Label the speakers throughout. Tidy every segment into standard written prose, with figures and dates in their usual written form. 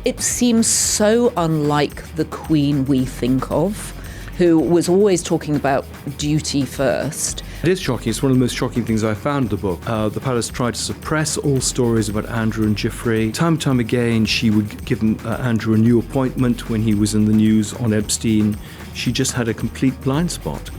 Speaker 1: It seems so unlike the Queen we think of, who was always talking about duty first.
Speaker 2: It is shocking. It's one of the most shocking things I found in the book. The palace tried to suppress all stories about Andrew and Geoffrey. Time and time again, she would give Andrew a new appointment when he was in the news on Epstein. She just had a complete blind spot.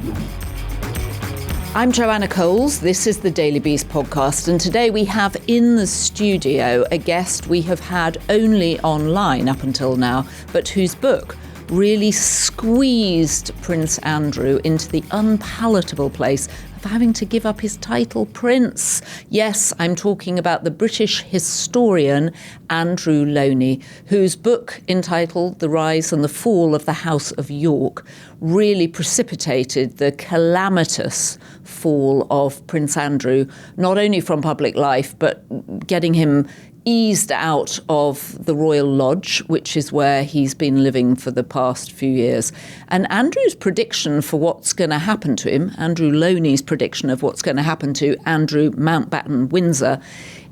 Speaker 1: I'm Joanna Coles, this is the Daily Beast podcast, and today we have in the studio a guest we have had only online up until now, but whose book really squeezed Prince Andrew into the unpalatable place of having to give up his title Prince. Yes, I'm talking about the British historian Andrew Lownie, whose book entitled The Rise and the Fall of the House of York really precipitated the calamitous fall of Prince Andrew, not only from public life, but getting him eased out of the Royal Lodge, which is where he's been living for the past few years. And Andrew's prediction for what's going to happen to him, Andrew Lownie's prediction of what's going to happen to Andrew Mountbatten Windsor,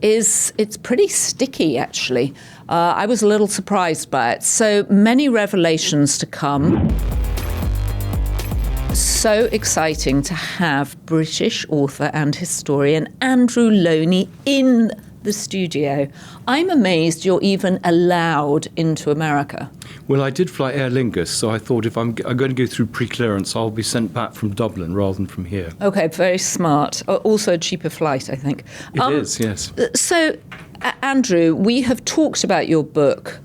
Speaker 1: it's pretty sticky, actually. I was a little surprised by it. So many revelations to come. So exciting to have British author and historian Andrew Lownie in the studio. I'm amazed you're even allowed into America.
Speaker 2: Well, I did fly Aer Lingus, so I thought if I'm going to go through pre-clearance, I'll be sent back from Dublin rather than from here.
Speaker 1: Okay, very smart. Also a cheaper flight, I think.
Speaker 2: It is, yes.
Speaker 1: So, Andrew, we have talked about your book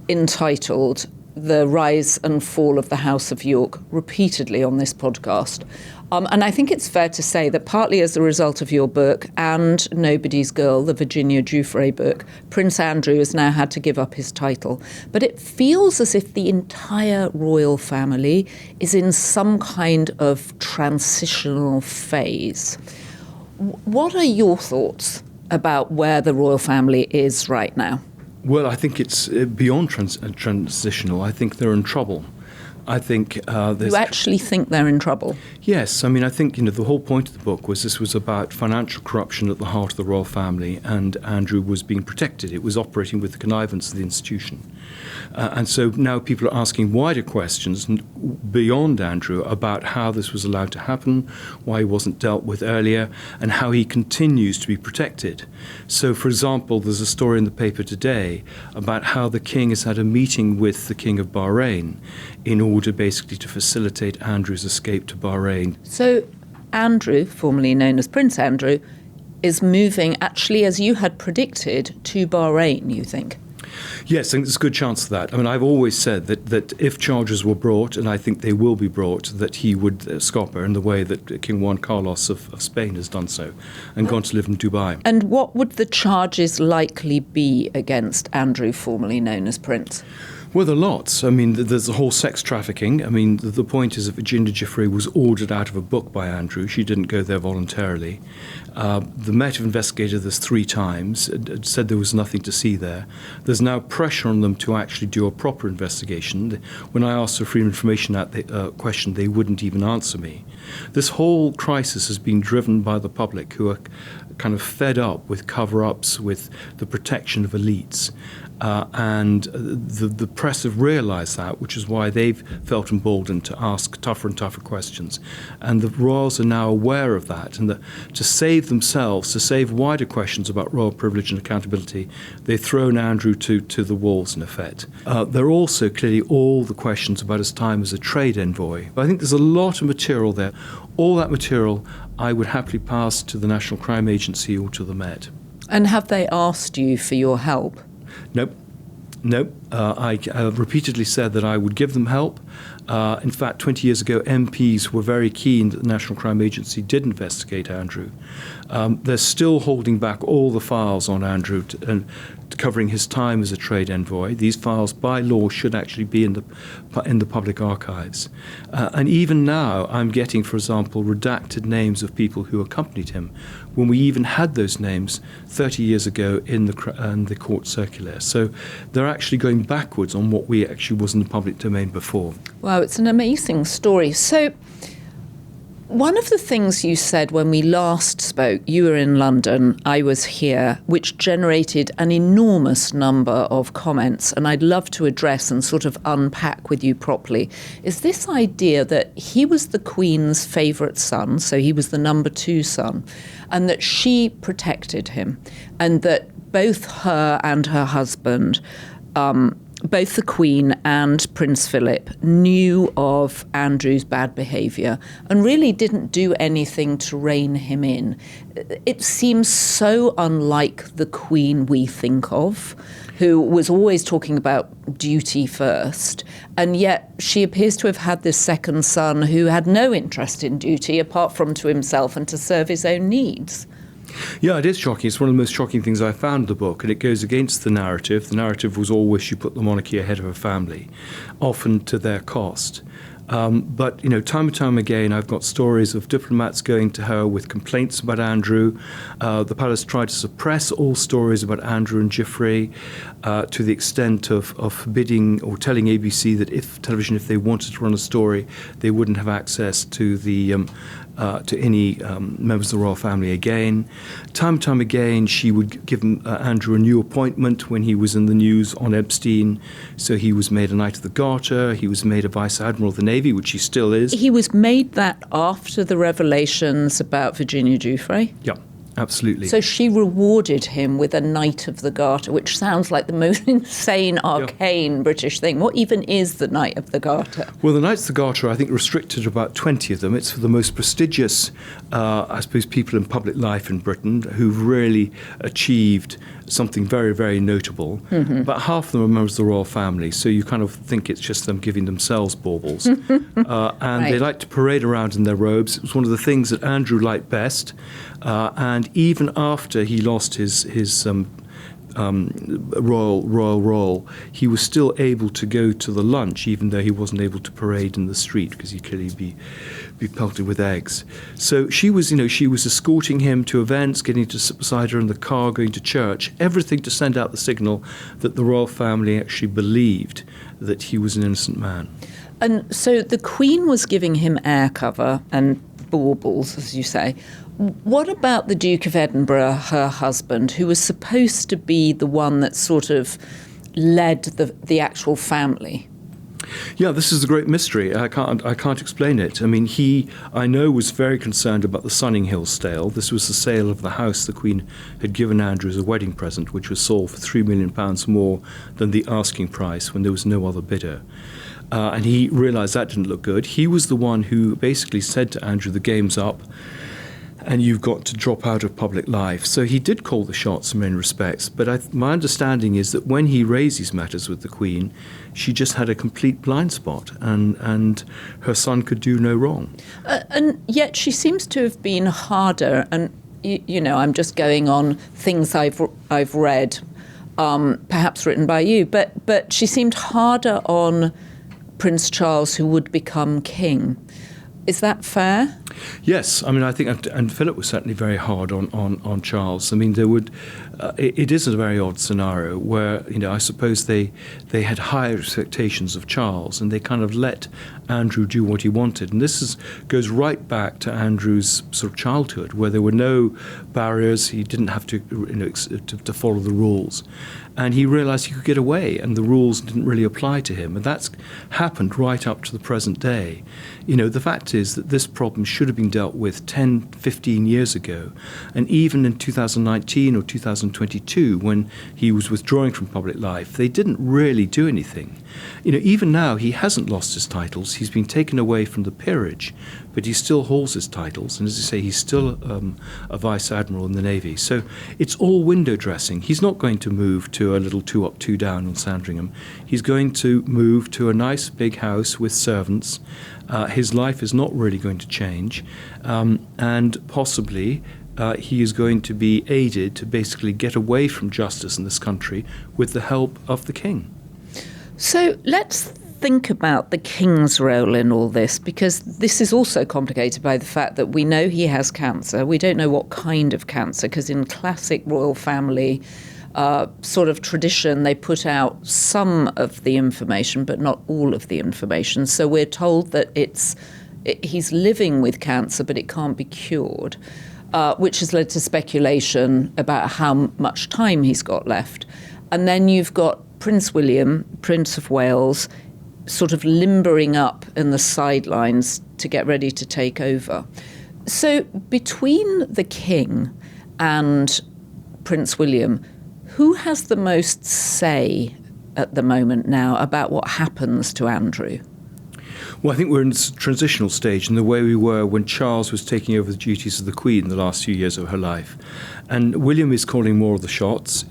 Speaker 1: entitled The Rise and Fall of the House of York repeatedly on this podcast. And I think it's fair to say that partly as a result of your book and Nobody's Girl, the Virginia Giuffre book, Prince Andrew has now had to give up his title. But it feels as if the entire royal family is in some kind of transitional phase. What are your thoughts about where the royal family is right now?
Speaker 2: Well, I think it's beyond transitional. I think they're in trouble. I think
Speaker 1: You actually think they're in trouble?
Speaker 2: Yes. I mean, I think, the whole point of the book was this was about financial corruption at the heart of the royal family, and Andrew was being protected. It was operating with the connivance of the institution. And so now people are asking wider questions beyond Andrew about how this was allowed to happen, why he wasn't dealt with earlier, and how he continues to be protected. So, for example, there's a story in the paper today about how the king has had a meeting with the king of Bahrain in order basically to facilitate Andrew's escape to Bahrain.
Speaker 1: So Andrew, formerly known as Prince Andrew, is moving, actually, as you had predicted, to Bahrain, you think?
Speaker 2: Yes, I think there's a good chance of that. I mean, I've always said that if charges were brought, and I think they will be brought, that he would scupper in the way that King Juan Carlos of Spain has done so and gone to live in Dubai.
Speaker 1: And what would the charges likely be against Andrew, formerly known as Prince?
Speaker 2: Well, there are lots. I mean, there's the whole sex-trafficking. I mean, the point is that Virginia Giuffre was ordered out of a book by Andrew. She didn't go there voluntarily. The Met have investigated this 3 times, said there was nothing to see there. There's now pressure on them to actually do a proper investigation. When I asked for Freedom of Information Act question, they wouldn't even answer me. This whole crisis has been driven by the public, who are kind of fed up with cover-ups, with the protection of elites. And the press have realised that, which is why they've felt emboldened to ask tougher and tougher questions. And the royals are now aware of that. And to save themselves, to save wider questions about royal privilege and accountability, they've thrown Andrew to the wolves, in effect. There are also clearly all the questions about his time as a trade envoy. I think there's a lot of material there. All that material I would happily pass to the National Crime Agency or to the Met.
Speaker 1: And have they asked you for your help?
Speaker 2: Nope. I repeatedly said that I would give them help. In fact, 20 years ago, MPs were very keen that the National Crime Agency did investigate Andrew. They're still holding back all the files on Andrew covering his time as a trade envoy. These files, by law, should actually be in the public archives. And even now, I'm getting, for example, redacted names of people who accompanied him, when we even had those names 30 years ago in the court circular. So they're actually going backwards on what we actually was in the public domain before.
Speaker 1: Wow, it's an amazing story. So One of the things you said when we last spoke, you were in London, I was here, which generated an enormous number of comments, and I'd love to address and sort of unpack with you properly, is this idea that he was the Queen's favourite son, so he was the number 2 son, and that she protected him, and that both her and her husband, both the Queen and Prince Philip, knew of Andrew's bad behaviour and really didn't do anything to rein him in. It seems so unlike the Queen we think of, who was always talking about duty first, and yet she appears to have had this second son who had no interest in duty apart from to himself and to serve his own needs.
Speaker 2: Yeah, it is shocking. It's one of the most shocking things I found in the book, and it goes against the narrative. The narrative was always you put the monarchy ahead of a family, often to their cost. But, time and time again, I've got stories of diplomats going to her with complaints about Andrew. The palace tried to suppress all stories about Andrew and Geoffrey to the extent of forbidding or telling ABC that if they wanted to run a story, they wouldn't have access to the to any members of the royal family again. Time and time again, she would give Andrew a new appointment when he was in the news on Epstein. So he was made a Knight of the Garter, he was made a Vice Admiral of the Navy, which he still is.
Speaker 1: He was made that after the revelations about Virginia Giuffre?
Speaker 2: Yeah. Absolutely.
Speaker 1: So she rewarded him with a Knight of the Garter, which sounds like the most insane, arcane British thing. What even is the Knight of the Garter?
Speaker 2: Well, the Knights of the Garter, I think, restricted to about 20 of them. It's for the most prestigious, people in public life in Britain who've really achieved something very, very notable. Mm-hmm. About half of them are members of the royal family, so you kind of think it's just them giving themselves baubles. And They like to parade around in their robes. It was one of the things that Andrew liked best. And even after he lost his royal role, he was still able to go to the lunch, even though he wasn't able to parade in the street because he'd clearly be pelted with eggs. So she was escorting him to events, getting to sit beside her in the car, going to church, everything to send out the signal that the royal family actually believed that he was an innocent man.
Speaker 1: And so the Queen was giving him air cover and baubles, as you say. What about the Duke of Edinburgh, her husband, who was supposed to be the one that sort of led the actual family?
Speaker 2: Yeah, this is a great mystery. I can't explain it. I mean, I know, was very concerned about the Sunninghill sale. This was the sale of the house the Queen had given Andrew as a wedding present, which was sold for £3 million more than the asking price when there was no other bidder. And he realised that didn't look good. He was the one who basically said to Andrew, the game's up and you've got to drop out of public life. So he did call the shots in many respects. But my understanding is that when he raised these matters with the Queen, she just had a complete blind spot and her son could do no wrong.
Speaker 1: And yet she seems to have been harder. And, I'm just going on things I've read, perhaps written by you. But she seemed harder on Prince Charles, who would become king. Is that fair?
Speaker 2: Yes, I mean, I think, and Philip was certainly very hard on Charles. I mean, it is a very odd scenario where, I suppose they had higher expectations of Charles and they kind of let Andrew do what he wanted. And this goes right back to Andrew's sort of childhood, where there were no barriers. He didn't have to follow the rules. And he realised he could get away and the rules didn't really apply to him. And that's happened right up to the present day. The fact is that this problem should have been dealt with 10, 15 years ago. And even in 2019 or 2022, when he was withdrawing from public life, they didn't really do anything. Even now, he hasn't lost his titles. He's been taken away from the peerage, but he still holds his titles. And as I say, he's still a Vice Admiral in the Navy. So it's all window dressing. He's not going to move to a little 2 up, 2 down on Sandringham. He's going to move to a nice big house with servants. His life is not really going to change. And possibly he is going to be aided to basically get away from justice in this country with the help of the king. So
Speaker 1: let's think about the king's role in all this, because this is also complicated by the fact that we know he has cancer. We don't know what kind of cancer, because in classic royal family sort of tradition, they put out some of the information, but not all of the information. So we're told that it's he's living with cancer, but it can't be cured, which has led to speculation about how much time he's got left. And then you've got Prince William, Prince of Wales, sort of limbering up in the sidelines to get ready to take over. So between the king and Prince William, who has the most say at the moment now about what happens to Andrew?
Speaker 2: Well, I think we're in a transitional stage in the way we were when Charles was taking over the duties of the Queen in the last few years of her life. And William is calling more of the shots.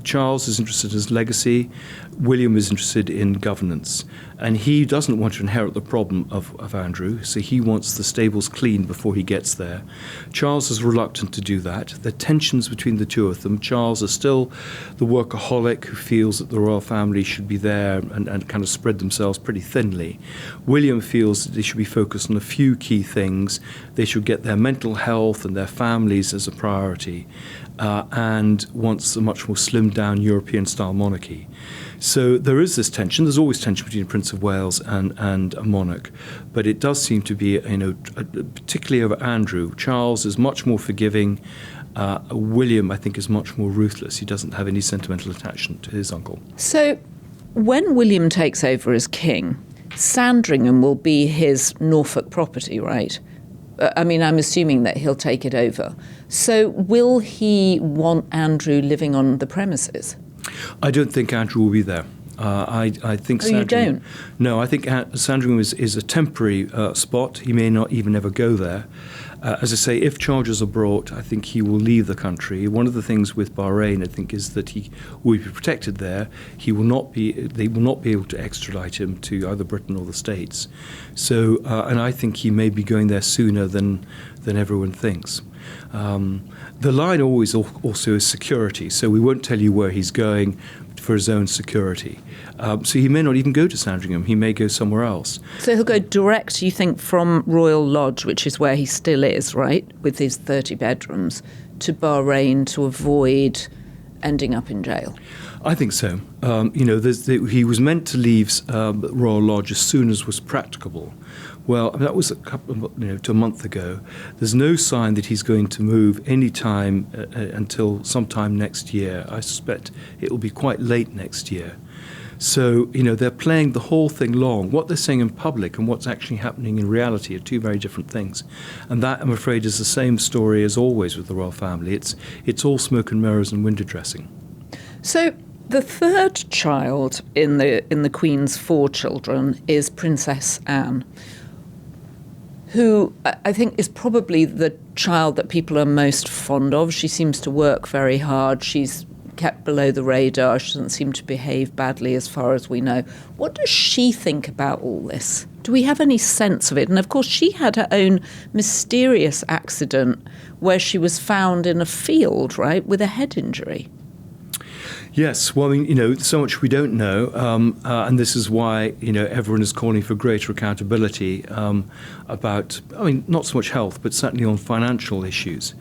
Speaker 2: Charles is interested in his legacy. William is interested in governance. And he doesn't want to inherit the problem of Andrew, so he wants the stables clean before he gets there. Charles is reluctant to do that. The tensions between the two of them. Charles is still the workaholic who feels that the royal family should be there and kind of spread themselves pretty thinly. William feels that they should be focused on a few key things. They should get their mental health and their families as a priority, and wants a much more slimmed-down European-style monarchy. So there is this tension. There's always tension between Prince of Wales and a monarch, but it does seem to be, particularly over Andrew. Charles is much more forgiving. William, I think, is much more ruthless. He doesn't have any sentimental attachment to his uncle.
Speaker 1: So when William takes over as king, Sandringham will be his Norfolk property, right? I mean, I'm assuming that he'll take it over. So will he want Andrew living on the premises?
Speaker 2: I don't think Andrew will be there. I think Sandringham...
Speaker 1: you don't?
Speaker 2: No, I think Sandringham is a temporary spot. He may not even ever go there. As I say, if charges are brought, I think he will leave the country. One of the things with Bahrain, I think, is that he will be protected there. They will not be able to extradite him to either Britain or the States. So, and I think he may be going there sooner than everyone thinks. The line always also is security, so we won't tell you where he's going for his own security. So he may not even go to Sandringham. He may go somewhere else.
Speaker 1: So he'll go direct, you think, from Royal Lodge, which is where he still is, right, with his 30 bedrooms, to Bahrain to avoid ending up in jail?
Speaker 2: I think so. He was meant to leave Royal Lodge as soon as was practicable. Well, that was to a month ago. There's no sign that he's going to move any time until sometime next year. I suspect it will be quite late next year. So, they're playing the whole thing long. What they're saying in public and what's actually happening in reality are two very different things. And that, I'm afraid, is the same story as always with the royal family. It's all smoke and mirrors and window dressing.
Speaker 1: So the third child in the Queen's 4 children is Princess Anne, who I think is probably the child that people are most fond of. She seems to work very hard. She's kept below the radar. She doesn't seem to behave badly as far as we know. What does she think about all this? Do we have any sense of it? And of course, she had her own mysterious accident where she was found in a field, right, with a head injury.
Speaker 2: Yes, well, I mean, so much we don't know, and this is why, everyone is calling for greater accountability about, not so much health, but certainly on financial issues.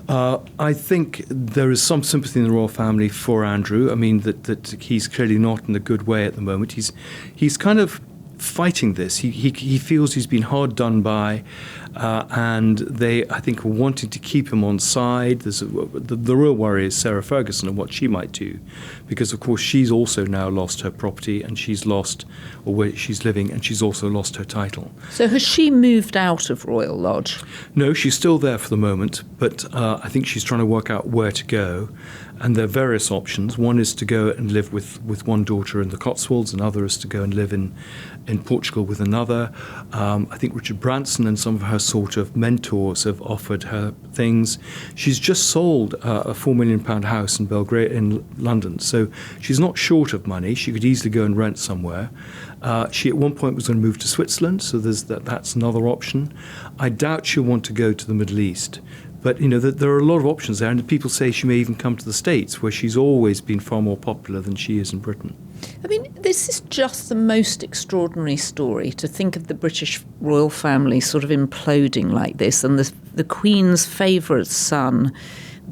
Speaker 2: I think there is some sympathy in the royal family for Andrew. I mean, that he's clearly not in a good way at the moment. He's kind of fighting this. He feels he's been hard done by, and they, I think, are wanting to keep him on side. The real worry is Sarah Ferguson and what she might do, because of course she's also now lost her property and she's lost, or where she's living, and she's also lost her title.
Speaker 1: So has she moved out of Royal Lodge?
Speaker 2: No, she's still there for the moment, but I think she's trying to work out where to go. And there are various options. One is to go and live with one daughter in the Cotswolds, another is to go and live in Portugal with another. I think Richard Branson and some of her sort of mentors have offered her things. She's just sold a £4 million house in Belgrade, in London, so she's not short of money. She could easily go and rent somewhere. She at one point was going to move to Switzerland, so that's another option. I doubt she'll want to go to the Middle East. But, there are a lot of options there, and people say she may even come to the States, where she's always been far more popular than she is in Britain.
Speaker 1: I mean, this is just the most extraordinary story, to think of the British royal family sort of imploding like this, and the Queen's favourite son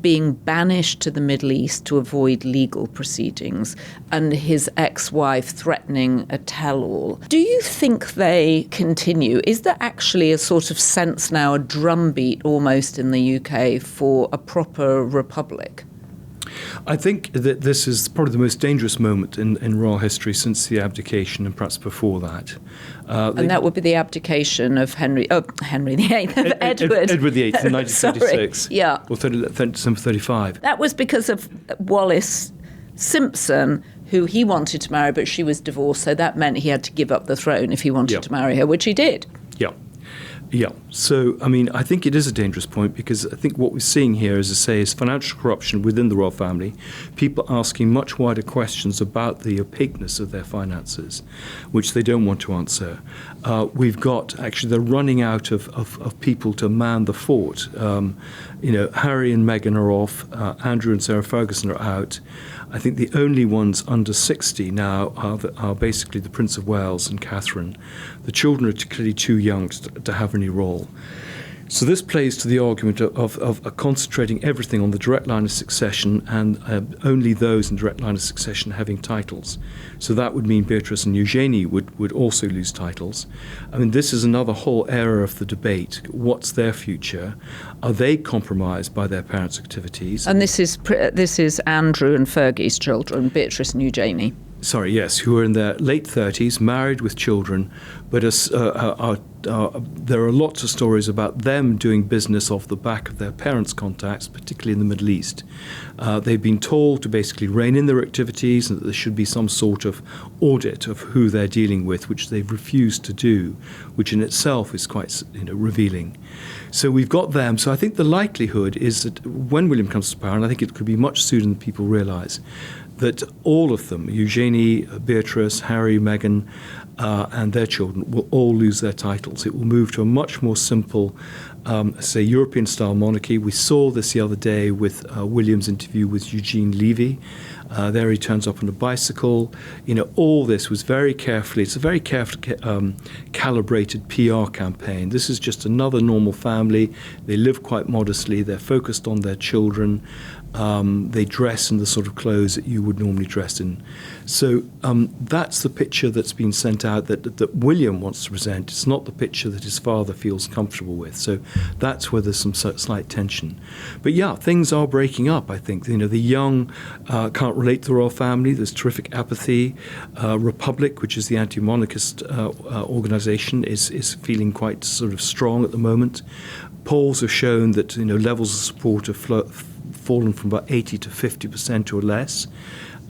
Speaker 1: being banished to the Middle East to avoid legal proceedings, and his ex-wife threatening a tell-all. Do you think they continue? Is there actually a sort of sense now, a drumbeat almost in the UK for a proper republic?
Speaker 2: I think that this is probably the most dangerous moment in royal history since the abdication and perhaps before that.
Speaker 1: And that would be the abdication of Henry VIII, of Edward.
Speaker 2: Edward VIII in 1936.
Speaker 1: Sorry. Yeah.
Speaker 2: Or December 35.
Speaker 1: That was because of Wallis Simpson, who he wanted to marry, but she was divorced, so that meant he had to give up the throne if he wanted to marry her, which he did.
Speaker 2: Yeah. Yeah. So, I mean, I think it is a dangerous point because I think what we're seeing here, as I say, is financial corruption within the royal family, people asking much wider questions about the opaqueness of their finances, which they don't want to answer. We've got, actually, they're running out of people to man the fort. Harry and Meghan are off. Andrew and Sarah Ferguson are out. I think the only ones under 60 now are basically the Prince of Wales and Catherine. The children are clearly too young to have any role. So this plays to the argument of concentrating everything on the direct line of succession and only those in direct line of succession having titles. So that would mean Beatrice and Eugenie would also lose titles. I mean, this is another whole area of the debate. What's their future? Are they compromised by their parents' activities?
Speaker 1: And this is Andrew and Fergie's children, Beatrice and Eugenie.
Speaker 2: Sorry, yes, who are in their late 30s, married with children, but there are lots of stories about them doing business off the back of their parents' contacts, particularly in the Middle East. They've been told to basically rein in their activities and that there should be some sort of audit of who they're dealing with, which they've refused to do, which in itself is quite revealing. So we've got them. So I think the likelihood is that when William comes to power, and I think it could be much sooner than people realise, that all of them, Eugenie, Beatrice, Harry, Meghan, and their children, will all lose their titles. It will move to a much more simple, European-style monarchy. We saw this the other day with William's interview with Eugene Levy. There he turns up on a bicycle. All this was very carefully, it's a very carefully calibrated PR campaign. This is just another normal family. They live quite modestly. They're focused on their children. They dress in the sort of clothes that you would normally dress in. So that's the picture that's been sent out that William wants to present. It's not the picture that his father feels comfortable with. So that's where there's some slight tension. But yeah, things are breaking up, I think. The young can't relate to the royal family. There's terrific apathy. Republic, which is the anti-monarchist organisation, is feeling quite sort of strong at the moment. Polls have shown that levels of support have fallen from about 80 to 50% or less.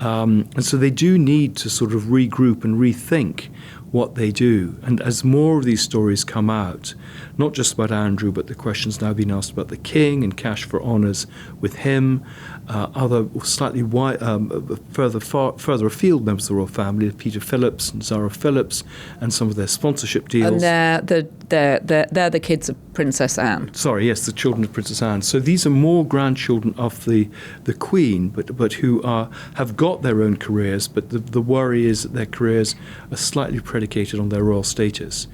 Speaker 2: And so they do need to sort of regroup and rethink what they do. And as more of these stories come out, not just about Andrew, but the questions now being asked about the king and cash for honours with him, other slightly further afield members of the royal family, Peter Phillips and Zara Phillips, and some of their sponsorship deals.
Speaker 1: And they're the kids of Princess Anne.
Speaker 2: Sorry, yes, the children of Princess Anne. So these are more grandchildren of the Queen, but who have got their own careers, but the worry is that their careers are slightly predicated on their royal status.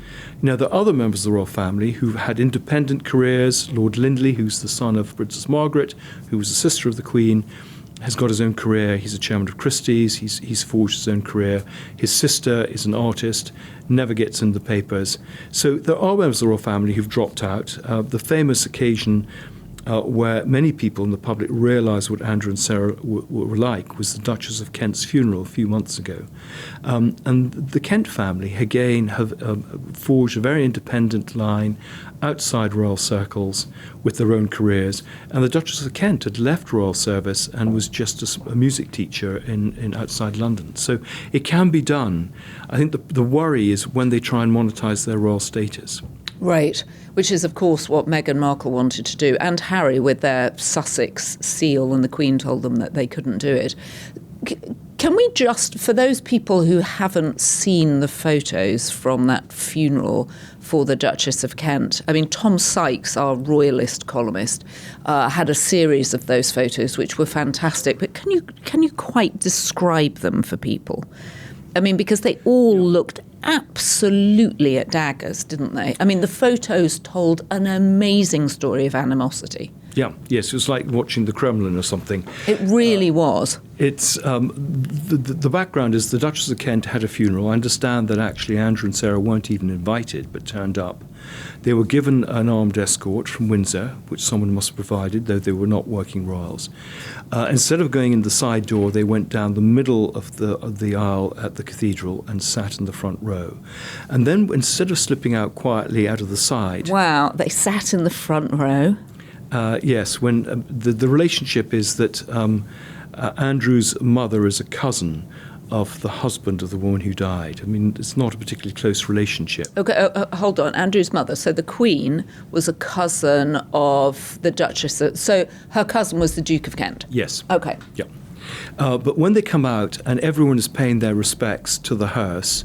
Speaker 2: There are other members of the royal family who've had independent careers. Lord Lindley, who's the son of Princess Margaret, who was the sister of the Queen, has got his own career. He's a chairman of Christie's. He's forged his own career. His sister is an artist, never gets in the papers. So there are members of the royal family who've dropped out. The famous occasion where many people in the public realised what Andrew and Sarah were like was the Duchess of Kent's funeral a few months ago. And the Kent family, again, have forged a very independent line outside royal circles with their own careers. And the Duchess of Kent had left royal service and was just a music teacher in outside London. So it can be done. I think the worry is when they try and monetise their royal status.
Speaker 1: Right, which is, of course, what Meghan Markle wanted to do, and Harry with their Sussex seal, and the Queen told them that they couldn't do it. Can we just, for those people who haven't seen the photos from that funeral for the Duchess of Kent, I mean, Tom Sykes, our royalist columnist, had a series of those photos which were fantastic, but can you quite describe them for people? I mean, because they all looked absolutely at daggers, didn't they? I mean, the photos told an amazing story of animosity.
Speaker 2: Yeah, yes, it was like watching the Kremlin or something.
Speaker 1: It really was.
Speaker 2: It's the background is the Duchess of Kent had a funeral. I understand that actually Andrew and Sarah weren't even invited, but turned up. They were given an armed escort from Windsor, which someone must have provided, though they were not working royals. Instead of going in the side door, they went down the middle of the aisle at the cathedral and sat in the front row. And then instead of slipping out quietly out of the side...
Speaker 1: Wow, they sat in the front row?
Speaker 2: Yes, when the relationship is that Andrew's mother is a cousin of the husband of the woman who died. I mean, it's not a particularly close relationship.
Speaker 1: Okay, hold on. Andrew's mother. So the Queen was a cousin of the Duchess. So her cousin was the Duke of Kent?
Speaker 2: Yes.
Speaker 1: Okay.
Speaker 2: Yeah. But when they come out and everyone is paying their respects to the hearse,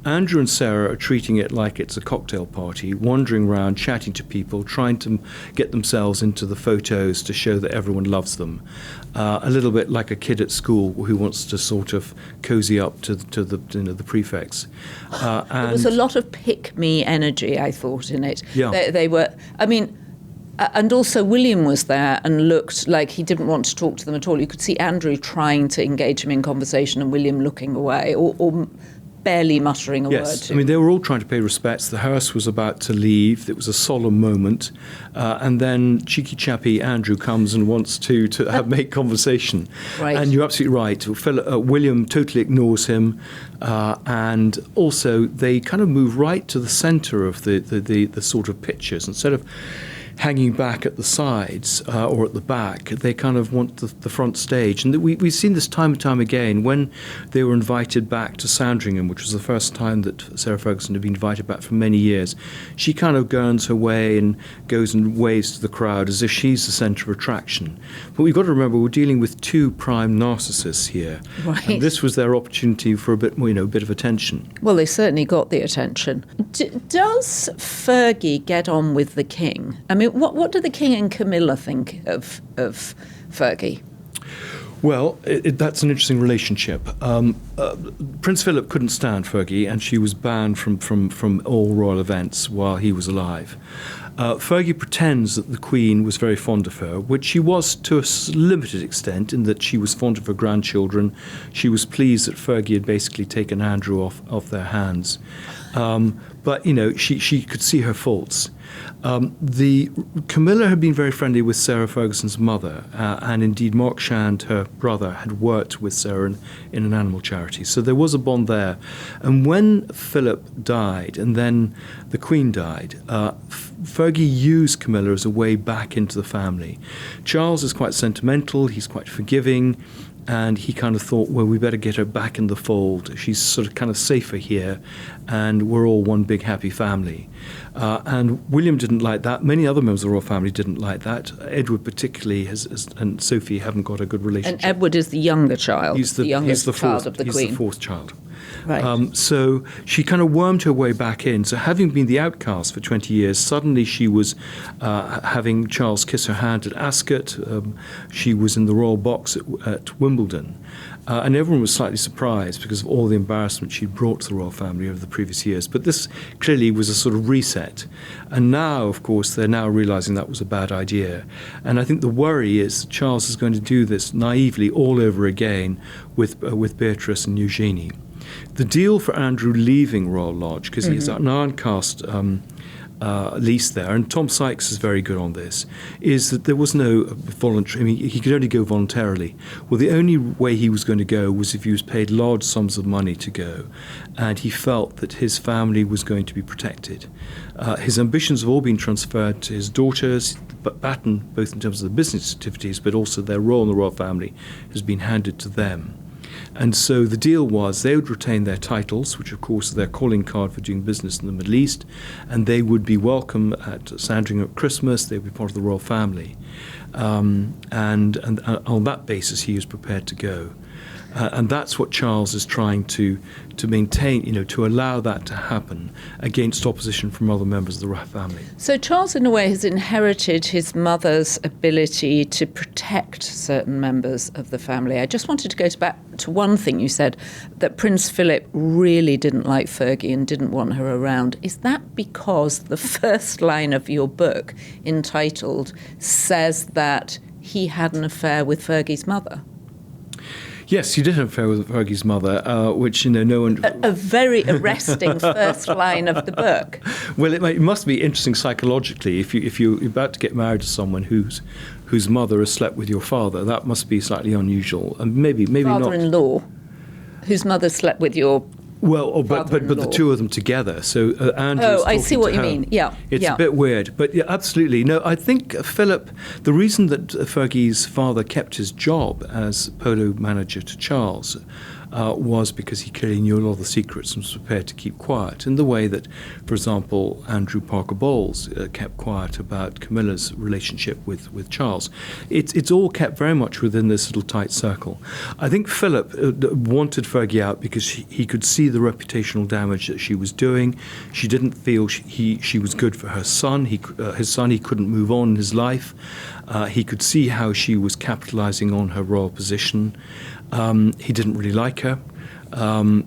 Speaker 2: Andrew and Sarah are treating it like it's a cocktail party, wandering around, chatting to people, trying to get themselves into the photos to show that everyone loves them. A little bit like a kid at school who wants to sort of cozy up to the prefects.
Speaker 1: There was a lot of pick-me energy, I thought, in it.
Speaker 2: Yeah.
Speaker 1: They were, I mean... And also William was there and looked like he didn't want to talk to them at all. You could see Andrew trying to engage him in conversation and William looking away or barely muttering a word to him.
Speaker 2: Yes, I mean, they were all trying to pay respects. The hearse was about to leave. It was a solemn moment. And then cheeky chappy Andrew comes and wants to make conversation.
Speaker 1: Right.
Speaker 2: And you're absolutely right. William totally ignores him. And also they kind of move right to the centre of the sort of pictures. Instead of hanging back at the sides or at the back, they kind of want the front stage. And we've seen this time and time again when they were invited back to Sandringham, which was the first time that Sarah Ferguson had been invited back for many years. She kind of gurns her way and goes and waves to the crowd as if she's the centre of attraction. But we've got to remember we're dealing with two prime narcissists here.
Speaker 1: Right.
Speaker 2: And this was their opportunity for a bit more, a bit of attention.
Speaker 1: Well, they certainly got the attention. Does Fergie get on with the king? I mean, what do the king and Camilla think of Fergie?
Speaker 2: Well, that's an interesting relationship. Prince Philip couldn't stand Fergie, and she was banned from all royal events while he was alive. Fergie pretends that the Queen was very fond of her, which she was to a limited extent, in that she was fond of her grandchildren. She was pleased that Fergie had basically taken Andrew off their hands. But, she could see her faults. Camilla had been very friendly with Sarah Ferguson's mother, and indeed Mark Shand, her brother, had worked with Sarah in an animal charity. So there was a bond there. And when Philip died, and then the Queen died, Fergie used Camilla as a way back into the family. Charles is quite sentimental, he's quite forgiving, and he kind of thought, well, we better get her back in the fold. She's sort of kind of safer here, and we're all one big happy family. And William didn't like that. Many other members of the royal family didn't like that. Edward particularly and Sophie haven't got a good relationship.
Speaker 1: And Edward is the younger child, the youngest child of the Queen.
Speaker 2: He's the fourth child.
Speaker 1: Right.
Speaker 2: So she kind of wormed her way back in. So having been the outcast for 20 years, suddenly she was having Charles kiss her hand at Ascot. She was in the royal box at Wimbledon. And everyone was slightly surprised because of all the embarrassment she'd brought to the royal family over the previous years. But this clearly was a sort of reset. And now, of course, they're now realising that was a bad idea. And I think the worry is that Charles is going to do this naively all over again with Beatrice and Eugenie. The deal for Andrew leaving Royal Lodge, because he's an uncast lease there, and Tom Sykes is very good on this, is that there was no voluntary, I mean, he could only go voluntarily. Well, the only way he was going to go was if he was paid large sums of money to go, and he felt that his family was going to be protected. His ambitions have all been transferred to his daughters, but baton, both in terms of the business activities, but also their role in the royal family, has been handed to them. And so the deal was they would retain their titles, which of course are their calling card for doing business in the Middle East, and they would be welcome at Sandringham at Christmas. They would be part of the royal family. And on that basis, he was prepared to go. And that's what Charles is trying to maintain, to allow that to happen against opposition from other members of the royal family.
Speaker 1: So Charles, in a way, has inherited his mother's ability to protect certain members of the family. I just wanted to go back to one thing you said, that Prince Philip really didn't like Fergie and didn't want her around. Is that because the first line of your book, entitled, says that he had an affair with Fergie's mother?
Speaker 2: Yes, he did have an affair with Fergie's mother, which, no one...
Speaker 1: A very arresting first line of the book.
Speaker 2: Well, it must be interesting psychologically if you're about to get married to someone whose mother has slept with your father. That must be slightly unusual, and maybe not.
Speaker 1: Father-in-law, whose mother slept with your...
Speaker 2: Well, but the two of them together. So Andrew's
Speaker 1: I see what you mean. Yeah,
Speaker 2: it's a bit weird, but yeah, absolutely. No, I think Philip. The reason that Fergie's father kept his job as polo manager to Charles was because he clearly knew a lot of the secrets and was prepared to keep quiet, in the way that, for example, Andrew Parker Bowles kept quiet about Camilla's relationship with Charles. It's all kept very much within this little tight circle. I think Philip wanted Fergie out because he could see the reputational damage that she was doing. She didn't feel she was good for her son. His son, he couldn't move on in his life. He could see how she was capitalising on her royal position. He didn't really like her.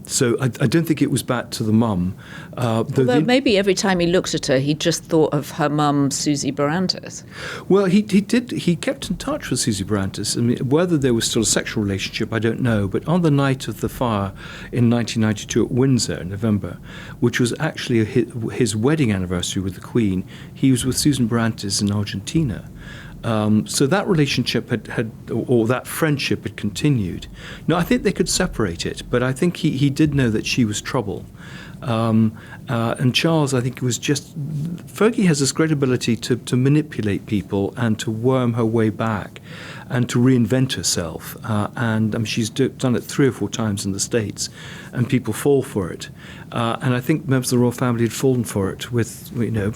Speaker 2: So I don't think it was back to the mum.
Speaker 1: Although maybe every time he looked at her, he just thought of her mum, Susie Barantes.
Speaker 2: Well, he did. He kept in touch with Susie Barantes. I mean, whether there was still a sexual relationship, I don't know. But on the night of the fire in 1992 at Windsor in November, which was actually his wedding anniversary with the Queen, he was with Susan Barantes in Argentina. So that relationship or that friendship had continued. No, I think they could separate it, but I think he did know that she was trouble. And Charles, I think, was just... Fergie has this great ability to manipulate people and to worm her way back and to reinvent herself. And she's done it 3 or 4 times in the States, and people fall for it. And I think members of the royal family had fallen for it with,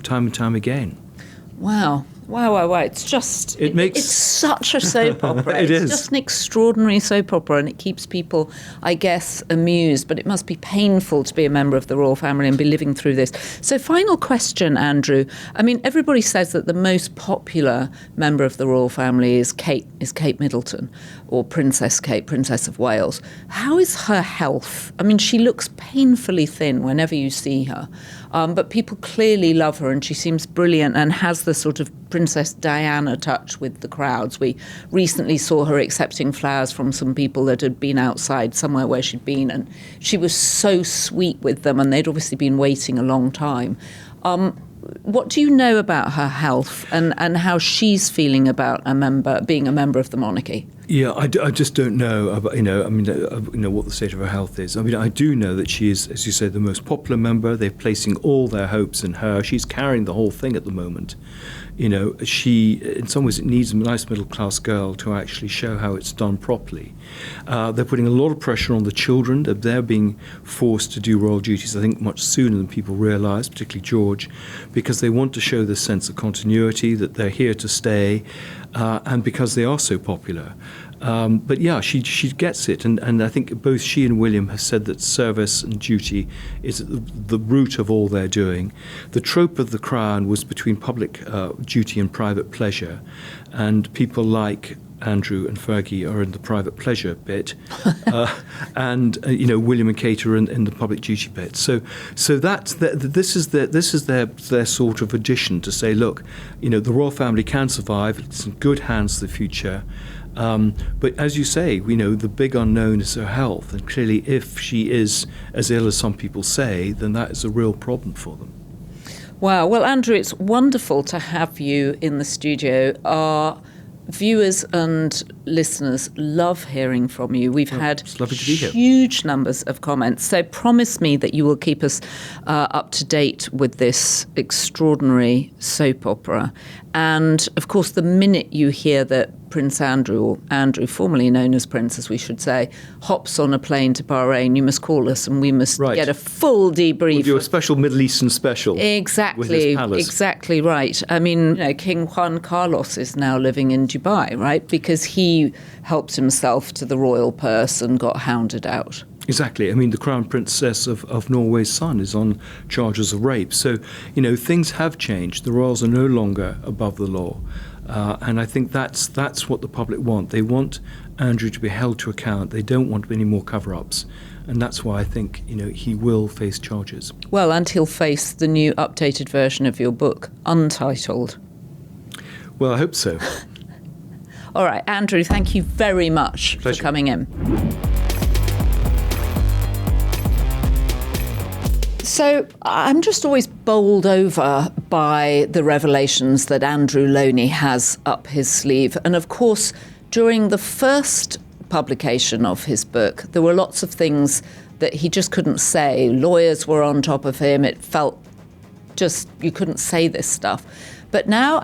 Speaker 2: time and time again.
Speaker 1: Wow. It's just, it's such a soap opera.
Speaker 2: It is.
Speaker 1: It's just an extraordinary soap opera, and it keeps people, I guess, amused, but it must be painful to be a member of the royal family and be living through this. So final question, Andrew. I mean, everybody says that the most popular member of the royal family is Kate Middleton, or Princess Kate, Princess of Wales. How is her health? I mean, she looks painfully thin whenever you see her, but people clearly love her, and she seems brilliant and has the sort of Princess Diana touch with the crowds. We recently saw her accepting flowers from some people that had been outside somewhere where she'd been, and she was so sweet with them, and they'd obviously been waiting a long time. What do you know about her health and how she's feeling about being a member of the monarchy?
Speaker 2: Yeah, I just don't know about, what the state of her health is. I mean, I do know that she is, as you say, the most popular member. They're placing all their hopes in her. She's carrying the whole thing at the moment. She, in some ways, it needs a nice middle-class girl to actually show how it's done properly. They're putting a lot of pressure on the children. They're being forced to do royal duties, I think, much sooner than people realise, particularly George, because they want to show this sense of continuity, that they're here to stay, and because they are so popular. But yeah, she gets it, and I think both she and William have said that service and duty is the root of all they're doing. The trope of the crown was between public duty and private pleasure, and people like Andrew and Fergie are in the private pleasure bit, and William and Kate are in the public duty bit. So that's this is their sort of addition to say, look, the royal family can survive. It's in good hands for the future. But as you say, the big unknown is her health, and clearly, if she is as ill as some people say, then that is a real problem for them.
Speaker 1: Wow. Well, Andrew, it's wonderful to have you in the studio. Our viewers and listeners love hearing from you. We've had huge numbers of comments. So promise me that you will keep us up to date with this extraordinary soap opera. And, of course, the minute you hear that Prince Andrew, or Andrew, formerly known as Prince, as we should say, hops on a plane to Bahrain, you must call us and we must get a full debrief.
Speaker 2: We'll do a special Middle Eastern special.
Speaker 1: Exactly,
Speaker 2: with his palace.
Speaker 1: exactly right. I mean, King Juan Carlos is now living in Dubai, right? Because he helped himself to the royal purse and got hounded out.
Speaker 2: Exactly. I mean, the Crown Princess of Norway's son is on charges of rape. So, things have changed. The royals are no longer above the law. And I think that's what the public want. They want Andrew to be held to account. They don't want any more cover-ups. And that's why I think, he will face charges.
Speaker 1: Well, and he'll face the new updated version of your book, Untitled.
Speaker 2: Well, I hope so.
Speaker 1: All right, Andrew, thank you very much for coming in. So I'm just always bowled over by the revelations that Andrew Lownie has up his sleeve. And of course, during the first publication of his book, there were lots of things that he just couldn't say. Lawyers were on top of him. It felt just, you couldn't say this stuff. But now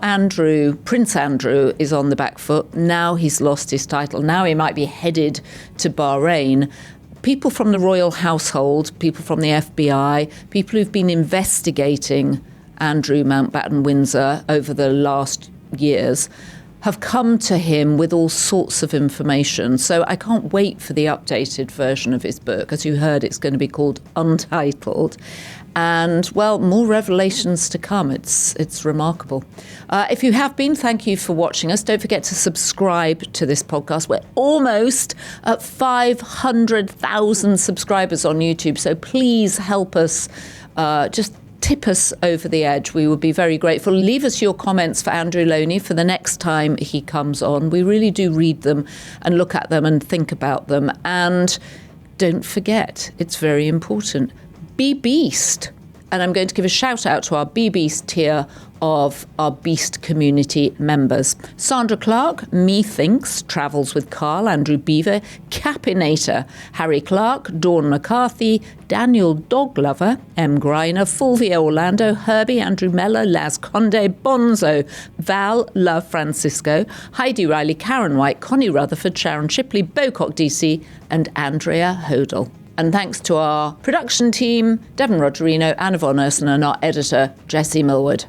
Speaker 1: Prince Andrew is on the back foot. Now he's lost his title. Now he might be headed to Bahrain. People from the royal household, people from the FBI, people who've been investigating Andrew Mountbatten Windsor over the last years have come to him with all sorts of information. So I can't wait for the updated version of his book. As you heard, it's going to be called Untitled. And, well, more revelations to come. It's remarkable. If you have been, thank you for watching us. Don't forget to subscribe to this podcast. We're almost at 500,000 subscribers on YouTube. So please help us, just tip us over the edge. We would be very grateful. Leave us your comments for Andrew Lownie for the next time he comes on. We really do read them and look at them and think about them. And don't forget, it's very important, be Beast. And I'm going to give a shout out to our Be Beast tier of our Beast community members. Sandra Clark, Methinks, Travels with Carl, Andrew Beaver, Capinator, Harry Clark, Dawn McCarthy, Daniel Doglover, M. Greiner, Fulvia Orlando, Herbie, Andrew Mellor, Laz Conde, Bonzo, Val, Love Francisco, Heidi Riley, Karen White, Connie Rutherford, Sharon Shipley, Bocock DC, and Andrea Hodel. And thanks to our production team, Devon Rogerino, Anna Von Urson, and our editor, Jessie Millward.